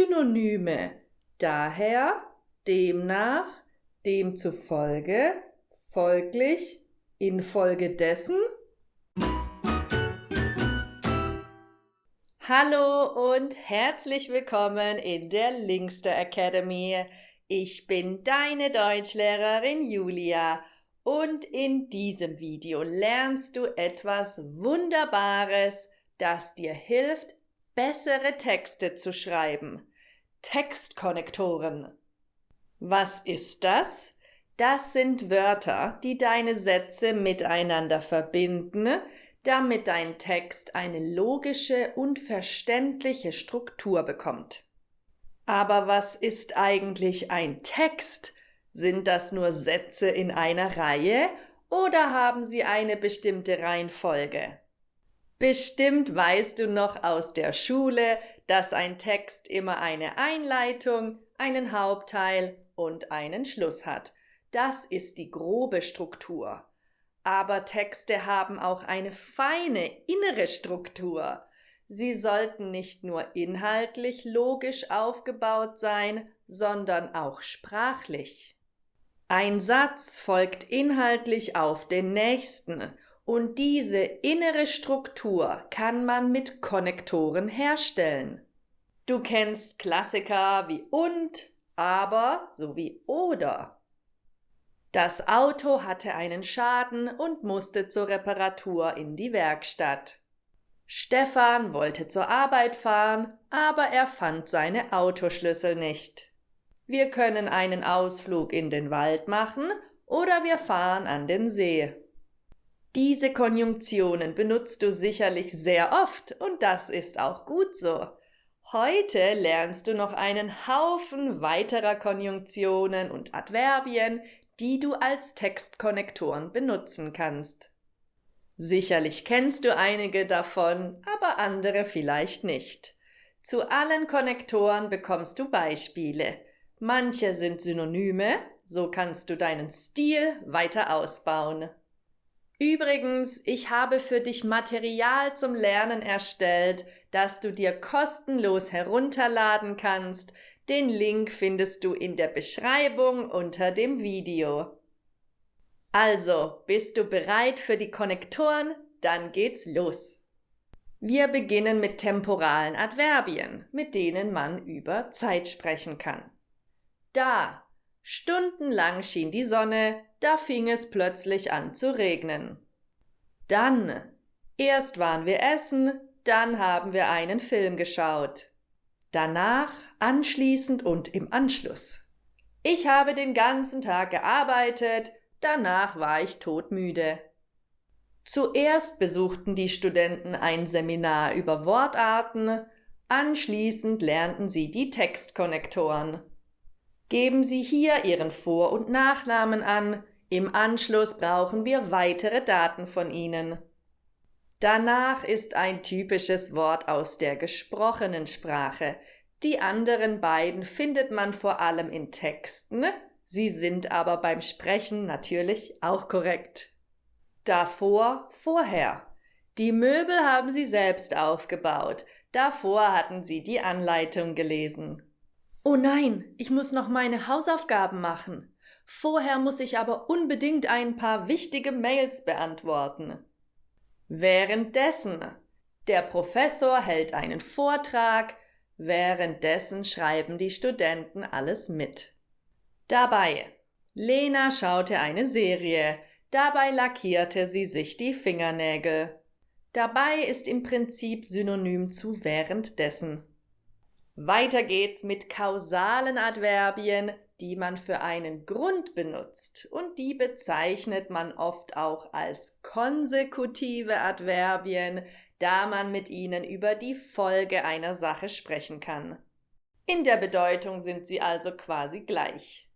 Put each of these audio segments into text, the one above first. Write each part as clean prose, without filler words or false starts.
Synonyme. Daher, demnach, demzufolge, folglich, infolgedessen. Hallo und herzlich willkommen in der Linkster Academy. Ich bin deine Deutschlehrerin Julia und in diesem Video lernst du etwas Wunderbares, das dir hilft, bessere Texte zu schreiben. Textkonnektoren. Was ist das? Das sind Wörter, die deine Sätze miteinander verbinden, damit dein Text eine logische und verständliche Struktur bekommt. Aber was ist eigentlich ein Text? Sind das nur Sätze in einer Reihe oder haben sie eine bestimmte Reihenfolge? Bestimmt weißt du noch aus der Schule, dass ein Text immer eine Einleitung, einen Hauptteil und einen Schluss hat. Das ist die grobe Struktur. Aber Texte haben auch eine feine innere Struktur. Sie sollten nicht nur inhaltlich logisch aufgebaut sein, sondern auch sprachlich. Ein Satz folgt inhaltlich auf den nächsten. Und diese innere Struktur kann man mit Konnektoren herstellen. Du kennst Klassiker wie und, aber sowie oder. Das Auto hatte einen Schaden und musste zur Reparatur in die Werkstatt. Stefan wollte zur Arbeit fahren, aber er fand seine Autoschlüssel nicht. Wir können einen Ausflug in den Wald machen oder wir fahren an den See. Diese Konjunktionen benutzt du sicherlich sehr oft und das ist auch gut so. Heute lernst du noch einen Haufen weiterer Konjunktionen und Adverbien, die du als Textkonnektoren benutzen kannst. Sicherlich kennst du einige davon, aber andere vielleicht nicht. Zu allen Konnektoren bekommst du Beispiele. Manche sind Synonyme, so kannst du deinen Stil weiter ausbauen. Übrigens, ich habe für dich Material zum Lernen erstellt, das du dir kostenlos herunterladen kannst. Den Link findest du in der Beschreibung unter dem Video. Also, bist du bereit für die Konnektoren? Dann geht's los. Wir beginnen mit temporalen Adverbien, mit denen man über Zeit sprechen kann. Da. Stundenlang schien die Sonne, da fing es plötzlich an zu regnen. Dann. Erst waren wir essen, dann haben wir einen Film geschaut. Danach, anschließend und im Anschluss. Ich habe den ganzen Tag gearbeitet, danach war ich todmüde. Zuerst besuchten die Studenten ein Seminar über Wortarten, anschließend lernten sie die Textkonnektoren. Geben Sie hier Ihren Vor- und Nachnamen an, im Anschluss brauchen wir weitere Daten von Ihnen. Danach ist ein typisches Wort aus der gesprochenen Sprache. Die anderen beiden findet man vor allem in Texten, sie sind aber beim Sprechen natürlich auch korrekt. Davor, vorher. Die Möbel haben Sie selbst aufgebaut, davor hatten Sie die Anleitung gelesen. Oh nein, ich muss noch meine Hausaufgaben machen. Vorher muss ich aber unbedingt ein paar wichtige Mails beantworten. Währenddessen. Der Professor hält einen Vortrag, währenddessen schreiben die Studenten alles mit. Dabei. Lena schaute eine Serie, dabei lackierte sie sich die Fingernägel. Dabei ist im Prinzip synonym zu währenddessen. Weiter geht's mit kausalen Adverbien, die man für einen Grund benutzt und die bezeichnet man oft auch als konsekutive Adverbien, da man mit ihnen über die Folge einer Sache sprechen kann. In der Bedeutung sind sie also quasi gleich.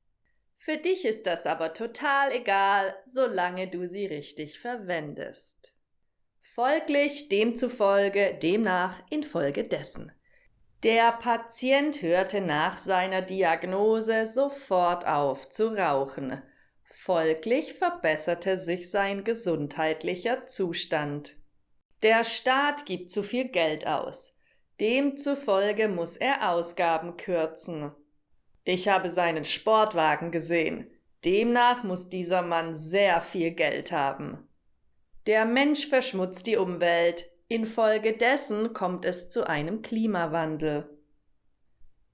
Für dich ist das aber total egal, solange du sie richtig verwendest. Folglich, demzufolge, demnach, infolgedessen. Der Patient hörte nach seiner Diagnose sofort auf zu rauchen. Folglich verbesserte sich sein gesundheitlicher Zustand. Der Staat gibt zu viel Geld aus. Demzufolge muss er Ausgaben kürzen. Ich habe seinen Sportwagen gesehen. Demnach muss dieser Mann sehr viel Geld haben. Der Mensch verschmutzt die Umwelt. Infolgedessen kommt es zu einem Klimawandel.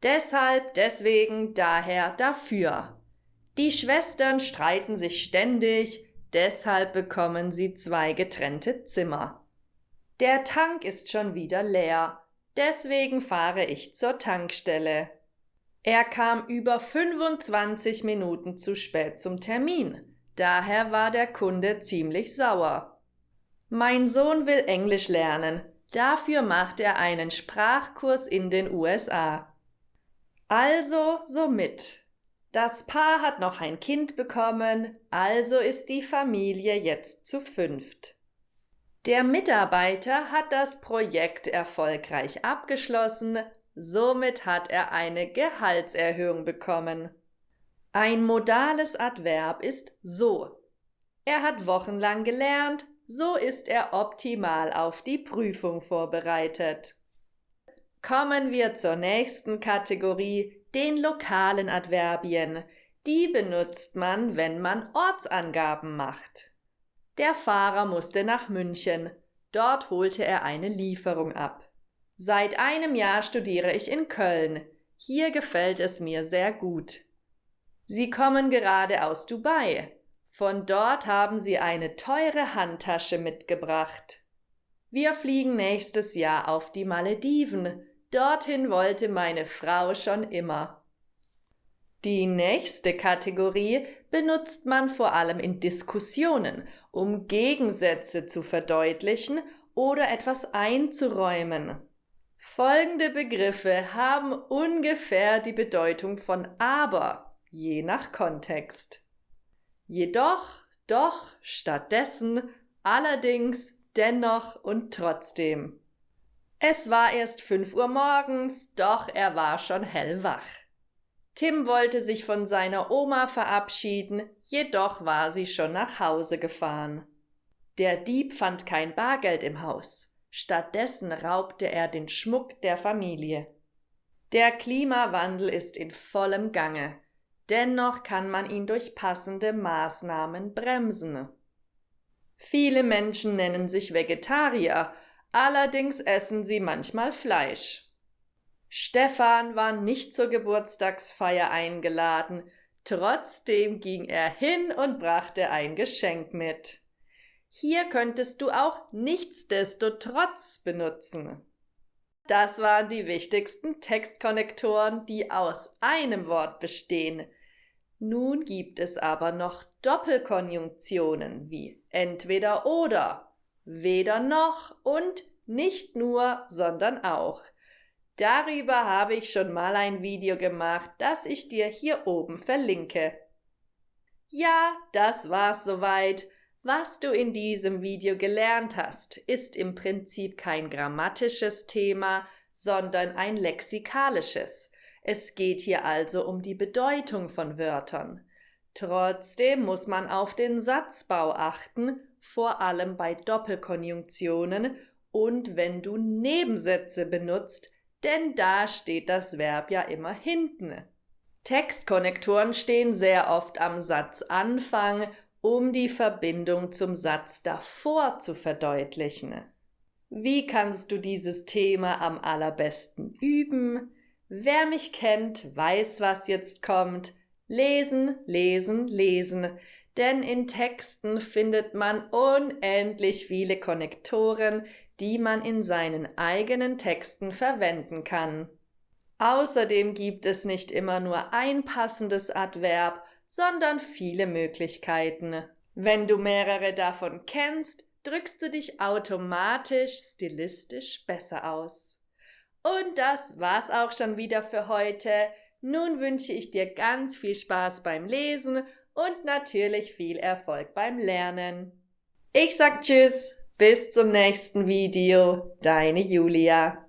Deshalb, deswegen, daher, dafür. Die Schwestern streiten sich ständig, deshalb bekommen sie 2 getrennte Zimmer. Der Tank ist schon wieder leer, deswegen fahre ich zur Tankstelle. Er kam über 25 Minuten zu spät zum Termin, daher war der Kunde ziemlich sauer. Mein Sohn will Englisch lernen, dafür macht er einen Sprachkurs in den USA. Also somit. Das Paar hat noch ein Kind bekommen, also ist die Familie jetzt zu 5. Der Mitarbeiter hat das Projekt erfolgreich abgeschlossen, somit hat er eine Gehaltserhöhung bekommen. Ein modales Adverb ist so. Er hat wochenlang gelernt, so ist er optimal auf die Prüfung vorbereitet. Kommen wir zur nächsten Kategorie, den lokalen Adverbien. Die benutzt man, wenn man Ortsangaben macht. Der Fahrer musste nach München. Dort holte er eine Lieferung ab. Seit einem Jahr studiere ich in Köln. Hier gefällt es mir sehr gut. Sie kommen gerade aus Dubai. Von dort haben sie eine teure Handtasche mitgebracht. Wir fliegen nächstes Jahr auf die Malediven. Dorthin wollte meine Frau schon immer. Die nächste Kategorie benutzt man vor allem in Diskussionen, um Gegensätze zu verdeutlichen oder etwas einzuräumen. Folgende Begriffe haben ungefähr die Bedeutung von aber, je nach Kontext. Jedoch, doch, stattdessen, allerdings, dennoch und trotzdem. Es war erst 5 Uhr morgens, doch er war schon hellwach. Tim wollte sich von seiner Oma verabschieden, jedoch war sie schon nach Hause gefahren. Der Dieb fand kein Bargeld im Haus, stattdessen raubte er den Schmuck der Familie. Der Klimawandel ist in vollem Gange, dennoch kann man ihn durch passende Maßnahmen bremsen. Viele Menschen nennen sich Vegetarier, allerdings essen sie manchmal Fleisch. Stefan war nicht zur Geburtstagsfeier eingeladen, trotzdem ging er hin und brachte ein Geschenk mit. Hier könntest du auch nichtsdestotrotz benutzen. Das waren die wichtigsten Textkonnektoren, die aus einem Wort bestehen. Nun gibt es aber noch Doppelkonjunktionen wie entweder oder, weder noch und nicht nur, sondern auch. Darüber habe ich schon mal ein Video gemacht, das ich dir hier oben verlinke. Ja, das war's soweit. Was du in diesem Video gelernt hast, ist im Prinzip kein grammatisches Thema, sondern ein lexikalisches. Es geht hier also um die Bedeutung von Wörtern. Trotzdem muss man auf den Satzbau achten, vor allem bei Doppelkonjunktionen und wenn du Nebensätze benutzt, denn da steht das Verb ja immer hinten. Textkonnektoren stehen sehr oft am Satzanfang, um die Verbindung zum Satz davor zu verdeutlichen. Wie kannst du dieses Thema am allerbesten üben? Wer mich kennt, weiß, was jetzt kommt. Lesen, lesen, lesen. Denn in Texten findet man unendlich viele Konnektoren, die man in seinen eigenen Texten verwenden kann. Außerdem gibt es nicht immer nur ein passendes Adverb, sondern viele Möglichkeiten. Wenn du mehrere davon kennst, drückst du dich automatisch stilistisch besser aus. Und das war's auch schon wieder für heute. Nun wünsche ich dir ganz viel Spaß beim Lesen und natürlich viel Erfolg beim Lernen. Ich sag Tschüss, bis zum nächsten Video, deine Julia.